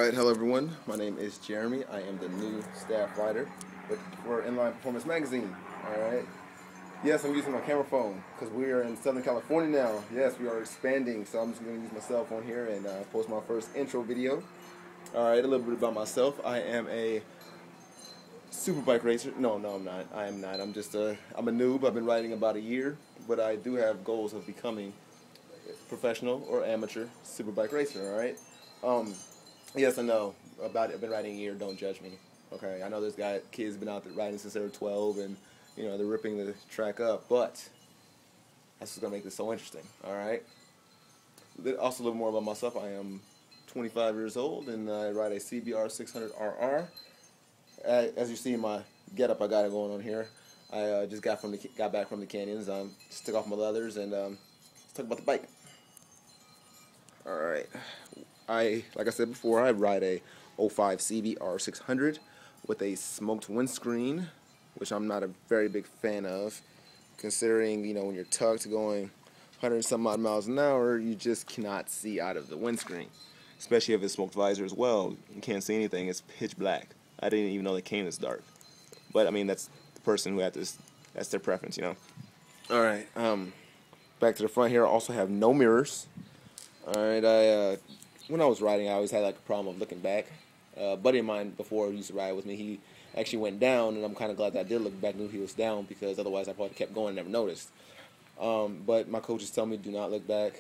Alright, hello everyone. My name is Jeremy. I am the new staff writer for Inline Performance Magazine. Alright. Yes, I'm using my camera phone because we are in Southern California now. Yes, we are expanding, so I'm just going to use my cell phone here and post my first intro video. Alright, a little bit about myself. I am a superbike racer. No, I'm not. I am not. I'm a noob. I've been riding about a year, but I do have goals of becoming professional or amateur superbike racer. Alright. Yes, I know about it. I've been riding a year. Don't judge me. Okay, I know there's kids been out there riding since they were 12, and they're ripping the track up. But that's what's gonna make this so interesting. All right. Also, a little more about myself. I am 25 years old, and I ride a CBR600RR. As you see in my getup, I got it going on here. I just got back from the canyons. Just took off my leathers, and let's talk about the bike. All right. Like I said before, I ride a 05 CBR600 with a smoked windscreen, which I'm not a very big fan of, considering, when you're tucked going 100 and some odd miles an hour, you just cannot see out of the windscreen, especially if it's smoked visor as well. You can't see anything. It's pitch black. I didn't even know they came this dark. But, I mean, that's the person who had this. That's their preference, All right. Back to the front here, I also have no mirrors. All right, when I was riding, I always had a problem of looking back. A buddy of mine before who used to ride with me, he actually went down, and I'm kind of glad that I did look back, knew he was down, because otherwise I probably kept going and never noticed. But my coaches tell me do not look back,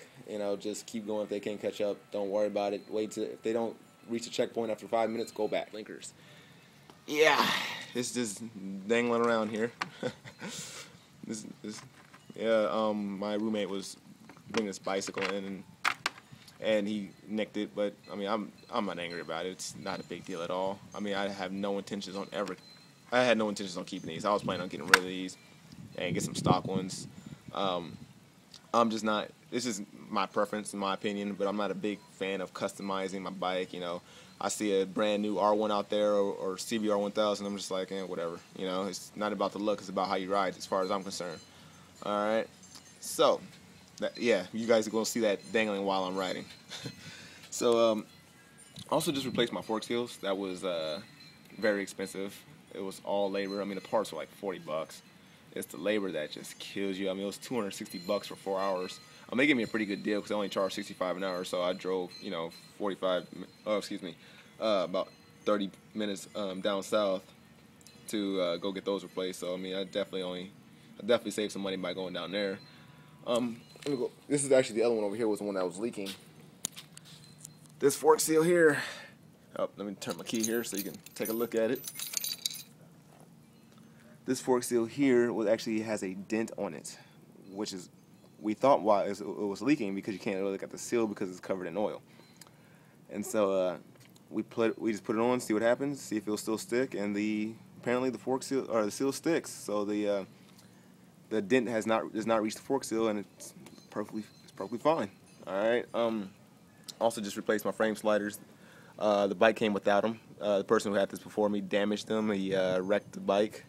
just keep going. If they can't catch up, don't worry about it. If they don't reach the checkpoint after 5 minutes, go back. Blinkers. Yeah, it's just dangling around here. My roommate was bringing this bicycle in, and he nicked it, but I mean, I'm not angry about it. It's not a big deal at all. I mean, I had no intentions on keeping these. I was planning on getting rid of these and get some stock ones. I'm just not. This is my preference, in my opinion, but I'm not a big fan of customizing my bike. I see a brand new R1 out there or CBR 1000. I'm just like, whatever. It's not about the look. It's about how you ride, as far as I'm concerned. All right, so. You guys are going to see that dangling while I'm riding. So, also just replaced my fork seals. That was very expensive. It was all labor. I mean, the parts were like $40. It's the labor that just kills you. I mean, it was $260 for 4 hours. They gave me a pretty good deal because I only charged $65 an hour. So I drove, about 30 minutes down south to go get those replaced. So I mean, I definitely saved some money by going down there. This is actually the other one over here was the one that was leaking. This fork seal here. Oh, let me turn my key here so you can take a look at it. This fork seal here actually has a dent on it, which is we thought why it was leaking, because you can't really look at the seal because it's covered in oil. And so we just put it on, see what happens, see if it'll still stick, and apparently the fork seal or the seal sticks. So the dent does not reach the fork seal, and it's perfectly fine. All right. Also just replaced my frame sliders. The bike came without them. The person who had this before me damaged them. He wrecked the bike.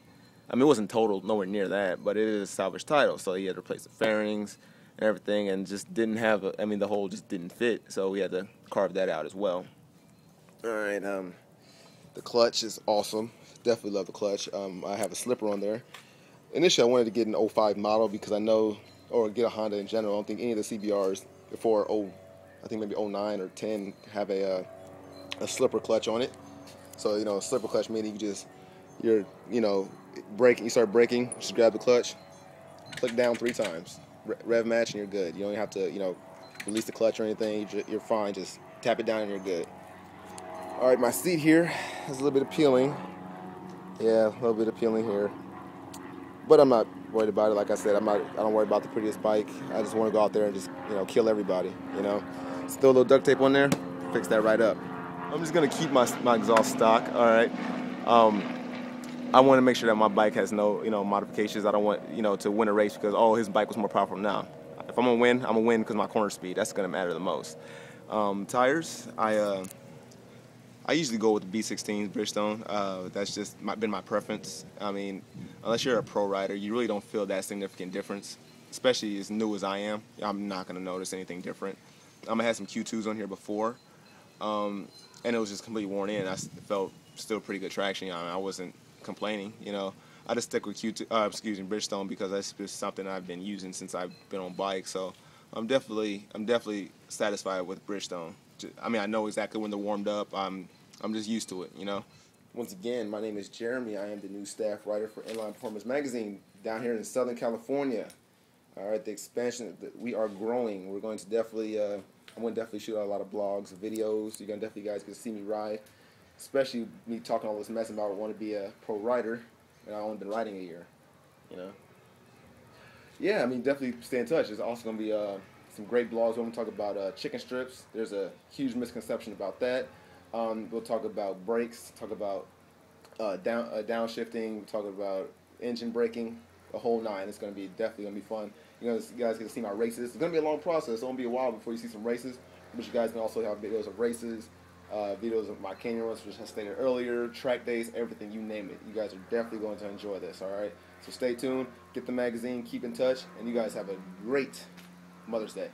I mean, it wasn't total, nowhere near that, but it is a salvage title, so he had to replace the fairings and everything, and just didn't have the hole just didn't fit, so we had to carve that out as well. All right. The clutch is awesome. Definitely love the clutch. I have a slipper on there. Initially, I wanted to get an 05 model because I know, or get a Honda in general. I don't think any of the CBRs before I think maybe 09 or 10 have a slipper clutch on it. So slipper clutch meaning you start braking, just grab the clutch, click down 3 times, rev match, and you're good. You don't have to release the clutch or anything. You're fine. Just tap it down and you're good. All right, my seat here has a little bit of peeling. Yeah, a little bit of peeling here. But I'm not worried about it. Like I said, I don't worry about the prettiest bike. I just want to go out there and just, kill everybody, Just throw a little duct tape on there, fix that right up. I'm just going to keep my exhaust stock, all right? I want to make sure that my bike has no, modifications. I don't want, to win a race because, his bike was more powerful now. If I'm going to win because my corner speed. That's going to matter the most. Tires, I usually go with the B16 Bridgestone. That's just been my preference. I mean, unless you're a pro rider, you really don't feel that significant difference, especially as new as I am. I'm not going to notice anything different. I have some Q2s on here before. and it was just completely worn in. I felt still pretty good traction. I wasn't complaining. I just stick with Bridgestone because that's just something I've been using since I've been on bikes. So I'm definitely satisfied with Bridgestone. I mean, I know exactly when they're warmed up. I'm just used to it. Once again, my name is Jeremy. I am the new staff writer for Inline Performance Magazine down here in Southern California. All right, the expansion, we are growing. We're going to definitely, I'm going to definitely shoot out a lot of blogs, videos. You're going to definitely, guys, get to see me ride, especially me talking all this mess about I want to be a pro rider, and I've only been riding a year. Yeah, I mean, definitely stay in touch. There's also going to be some great blogs. We're going to talk about chicken strips. There's a huge misconception about that. We'll talk about brakes, talk about downshifting, we'll talk about engine braking, the whole nine. It's going to be definitely going to be fun. You guys get to see my races. It's going to be a long process. It's going to be a while before you see some races, but you guys can also have videos of races, videos of my canyon runs, which I stated earlier, track days, everything, you name it. You guys are definitely going to enjoy this, all right? So stay tuned, get the magazine, keep in touch, and you guys have a great Mother's Day.